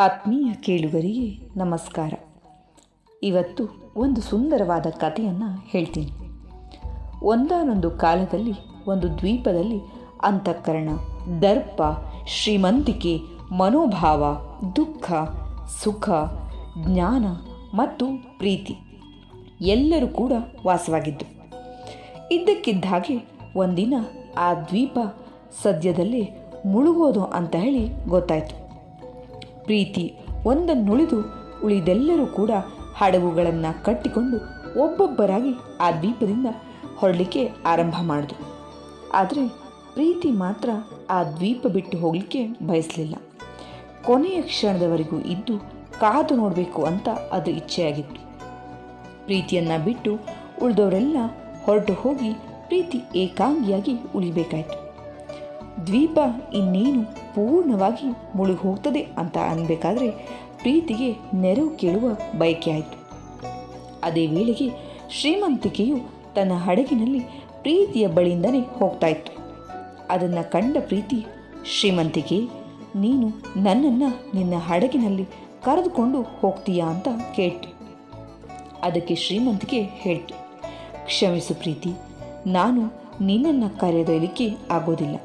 ಆತ್ಮೀಯ ಕೇಳುಗರಿಗೆ ನಮಸ್ಕಾರ. ಇವತ್ತು ಒಂದು ಸುಂದರವಾದ ಕಥೆಯನ್ನು ಹೇಳ್ತೀನಿ. ಒಂದಾನೊಂದು ಕಾಲದಲ್ಲಿ ಒಂದು ದ್ವೀಪದಲ್ಲಿ ಅಂತಃಕರಣ, ದರ್ಪ, ಶ್ರೀಮಂತಿಕೆ, ಮನೋಭಾವ, ದುಃಖ, ಸುಖ, ಜ್ಞಾನ ಮತ್ತು ಪ್ರೀತಿ ಎಲ್ಲರೂ ಕೂಡ ವಾಸವಾಗಿದ್ದು. ಇದ್ದಕ್ಕಿದ್ದ ಹಾಗೆ ಒಂದಿನ ಆ ದ್ವೀಪ ಸದ್ಯದಲ್ಲೇ ಮುಳುಗೋದು ಅಂತ ಹೇಳಿ ಗೊತ್ತಾಯಿತು. ಪ್ರೀತಿ ಒಂದನ್ನುಳಿದು ಉಳಿದೆಲ್ಲರೂ ಕೂಡ ಹಡಗುಗಳನ್ನು ಕಟ್ಟಿಕೊಂಡು ಒಬ್ಬೊಬ್ಬರಾಗಿ ಆ ದ್ವೀಪದಿಂದ ಹೊರಡಲಿಕ್ಕೆ ಆರಂಭ ಮಾಡಿದ್ರು. ಆದರೆ ಪ್ರೀತಿ ಮಾತ್ರ ಆ ದ್ವೀಪ ಬಿಟ್ಟು ಹೋಗಲಿಕ್ಕೆ ಬಯಸಲಿಲ್ಲ. ಕೊನೆಯ ಕ್ಷಣದವರೆಗೂ ಇದ್ದು ಕಾದು ನೋಡಬೇಕು ಅಂತ ಅದು ಇಚ್ಛೆಯಾಗಿತ್ತು. ಪ್ರೀತಿಯನ್ನು ಬಿಟ್ಟು ಉಳಿದವರೆಲ್ಲ ಹೊರಟು ಹೋಗಿ ಪ್ರೀತಿ ಏಕಾಂಗಿಯಾಗಿ ಉಳಿಬೇಕಾಯಿತು. ದ್ವೀಪ ಇನ್ನೇನು ಪೂರ್ಣವಾಗಿ ಮುಳುಗಿ ಹೋಗ್ತದೆ ಅಂತ ಅನ್ಬೇಕಾದ್ರೆ ಪ್ರೀತಿಗೆ ನೆರವು ಕೇಳುವ ಬಯಕೆ ಆಯಿತು. ಅದೇ ವೇಳೆಗೆ ಶ್ರೀಮಂತಿಕೆಯು ತನ್ನ ಹಡಗಿನಲ್ಲಿ ಪ್ರೀತಿಯ ಬಳಿಯಿಂದನೇ ಹೋಗ್ತಾ ಇತ್ತು. ಅದನ್ನು ಕಂಡ ಪ್ರೀತಿ, ಶ್ರೀಮಂತಿಕೆ, ನೀನು ನನ್ನನ್ನು ನಿನ್ನ ಹಡಗಿನಲ್ಲಿ ಕರೆದುಕೊಂಡು ಹೋಗ್ತೀಯಾ ಅಂತ ಕೇಳ್ತು. ಅದಕ್ಕೆ ಶ್ರೀಮಂತಿಕೆ ಹೇಳ್ತು, ಕ್ಷಮಿಸು ಪ್ರೀತಿ, ನಾನು ನಿನ್ನನ್ನು ಕರೆದೊಯ್ಯಲಿಕ್ಕೆ ಆಗೋದಿಲ್ಲ.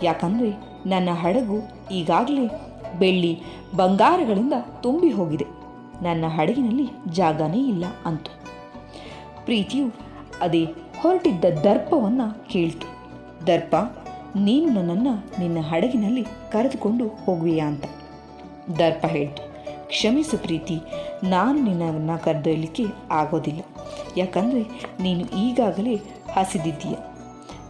ಯಾಕಂದರೆ ನನ್ನ ಹಡಗು ಈಗಾಗಲೇ ಬೆಳ್ಳಿ ಬಂಗಾರಗಳಿಂದ ತುಂಬಿ ಹೋಗಿದೆ. ನನ್ನ ಹಡಗಿನಲ್ಲಿ ಜಾಗನೇ ಇಲ್ಲ ಅಂತು. ಪ್ರೀತಿಯು ಅದೇ ಹೊರಟಿದ್ದ ದರ್ಪವನ್ನು ಕೇಳ್ತು, ದರ್ಪ, ನೀನು ನನ್ನನ್ನು ನಿನ್ನ ಹಡಗಿನಲ್ಲಿ ಕರೆದುಕೊಂಡು ಹೋಗುವೆಯಾ ಅಂತ. ದರ್ಪ ಹೇಳ್ತು, ಕ್ಷಮಿಸು ಪ್ರೀತಿ, ನಾನು ನಿನ್ನನ್ನು ಕರೆದೊಯ್ಯಲಿಕ್ಕೆ ಆಗೋದಿಲ್ಲ. ಯಾಕಂದರೆ ನೀನು ಈಗಾಗಲೇ ಹಸಿದಿದ್ದೀಯ,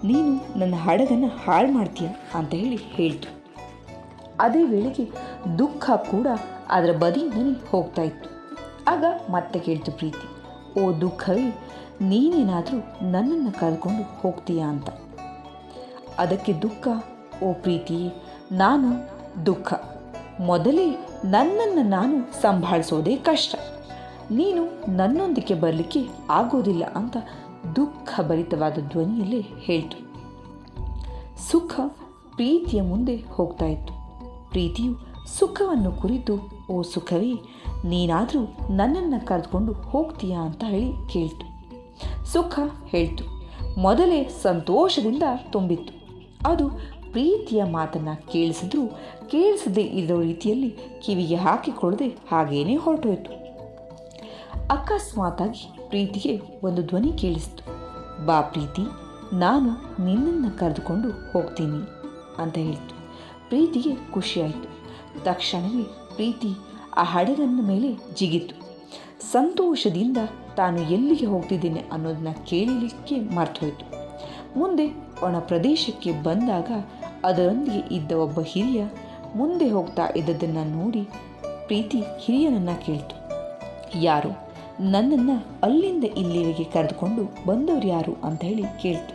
ನೀನು ನನ್ನ ಹಡಗನ್ನು ಹಾಳು ಮಾಡ್ತೀಯ ಅಂತ ಹೇಳ್ತು. ಅದೇ ವೇಳೆಗೆ ದುಃಖ ಕೂಡ ಅದರ ಬದಿಯಿಂದನೇ ಹೋಗ್ತಾ ಇತ್ತು. ಆಗ ಮತ್ತೆ ಕೇಳ್ತು ಪ್ರೀತಿ, ಓ ದುಃಖವೇ, ನೀನೇನಾದರೂ ನನ್ನನ್ನು ಕರೆದುಕೊಂಡು ಹೋಗ್ತೀಯಾ ಅಂತ. ಅದಕ್ಕೆ ದುಃಖ, ಓ ಪ್ರೀತಿಯೇ, ನಾನು ದುಃಖ, ಮೊದಲೇ ನನ್ನನ್ನು ನಾನು ಸಂಭಾಳಿಸೋದೇ ಕಷ್ಟ, ನೀನು ನನ್ನೊಂದಿಗೆ ಬರಲಿಕ್ಕೆ ಆಗೋದಿಲ್ಲ ಅಂತ ದುಃಖ ಭರಿತವಾದ ಧ್ವನಿಯಲ್ಲೇ ಹೇಳ್ತು. ಸುಖ ಪ್ರೀತಿಯ ಮುಂದೆ ಹೋಗ್ತಾ ಇತ್ತು. ಪ್ರೀತಿಯು ಸುಖವನ್ನು ಕುರಿತು, ಓ ಸುಖವೇ, ನೀನಾದರೂ ನನ್ನನ್ನು ಕರೆದುಕೊಂಡು ಹೋಗ್ತೀಯಾ ಅಂತ ಕೇಳ್ತು. ಸುಖ ಹೇಳ್ತು, ಮೊದಲೇ ಸಂತೋಷದಿಂದ ತುಂಬಿತ್ತು. ಅದು ಪ್ರೀತಿಯ ಮಾತನ್ನು ಕೇಳಿಸಿದ್ರೂ ಕೇಳಿಸದೇ ಇರೋ ರೀತಿಯಲ್ಲಿ ಕಿವಿಗೆ ಹಾಕಿಕೊಳ್ಳದೆ ಹಾಗೇನೇ ಹೊರಟೋಯ್ತು. ಅಕಸ್ಮಾತಾಗಿ ಪ್ರೀತಿಗೆ ಒಂದು ಧ್ವನಿ ಕೇಳಿಸ್ತು, ಬಾ ಪ್ರೀತಿ, ನಾನು ನಿನ್ನನ್ನು ಕರೆದುಕೊಂಡು ಹೋಗ್ತೀನಿ ಅಂತ ಹೇಳ್ತು. ಪ್ರೀತಿಗೆ ಖುಷಿಯಾಯಿತು. ತಕ್ಷಣವೇ ಪ್ರೀತಿ ಆ ಹಡಗನ ಮೇಲೆ ಜಿಗಿತು. ಸಂತೋಷದಿಂದ ತಾನು ಎಲ್ಲಿಗೆ ಹೋಗ್ತಿದ್ದೇನೆ ಅನ್ನೋದನ್ನ ಕೇಳಲಿಕ್ಕೆ ಮರ್ತೋಯ್ತು. ಮುಂದೆ ಒಣ ಪ್ರದೇಶಕ್ಕೆ ಬಂದಾಗ ಅದರೊಂದಿಗೆ ಇದ್ದ ಒಬ್ಬ ಹಿರಿಯ ಮುಂದೆ ಹೋಗ್ತಾ ಇದ್ದದನ್ನು ನೋಡಿ ಪ್ರೀತಿ ಹಿರಿಯನನ್ನು ಕೇಳ್ತು, ಯಾರು ನನ್ನನ್ನು ಅಲ್ಲಿಂದ ಇಲ್ಲಿವರೆಗೆ ಕರೆದುಕೊಂಡು ಬಂದವರು ಯಾರು ಅಂತ ಕೇಳ್ತು.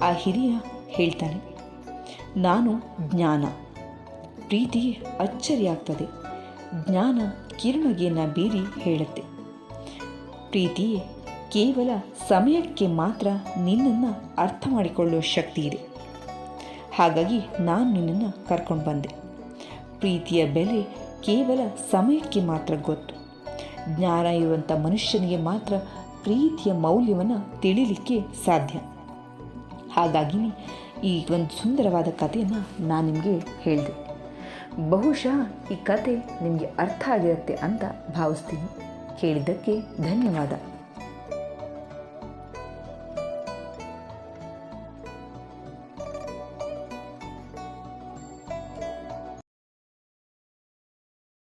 ಆ ಹಿರಿಯ ಹೇಳ್ತಾನೆ, ನಾನು ಜ್ಞಾನ. ಪ್ರೀತಿಗೆ ಅಚ್ಚರಿಯಾಗ್ತದೆ. ಜ್ಞಾನ ಕಿರುನಗೆಯನ್ನು ಬೀರಿ ಹೇಳುತ್ತೆ, ಪ್ರೀತಿಯೇ, ಕೇವಲ ಸಮಯಕ್ಕೆ ಮಾತ್ರ ನಿನ್ನನ್ನು ಅರ್ಥ ಮಾಡಿಕೊಳ್ಳುವ ಶಕ್ತಿ ಇದೆ. ಹಾಗಾಗಿ ನಾನು ನಿನ್ನನ್ನು ಕರ್ಕೊಂಡು ಬಂದೆ. ಪ್ರೀತಿಯ ಬೆಲೆ ಕೇವಲ ಸಮಯಕ್ಕೆ ಮಾತ್ರ ಗೊತ್ತು. ಜ್ಞಾನ ಇರುವಂಥ ಮನುಷ್ಯನಿಗೆ ಮಾತ್ರ ಪ್ರೀತಿಯ ಮೌಲ್ಯವನ್ನು ತಿಳಿಲಿಕ್ಕೆ ಸಾಧ್ಯ. ಹಾಗಾಗಿ ಈ ಒಂದು ಸುಂದರವಾದ ಕಥೆಯನ್ನು ನಾನು ನಿಮಗೆ ಹೇಳಿದೆ. ಬಹುಶಃ ಈ ಕತೆ ನಿಮಗೆ ಅರ್ಥ ಆಗಿರುತ್ತೆ ಅಂತ ಭಾವಿಸ್ತೀನಿ. ಕೇಳಿದ್ದಕ್ಕೆ ಧನ್ಯವಾದ.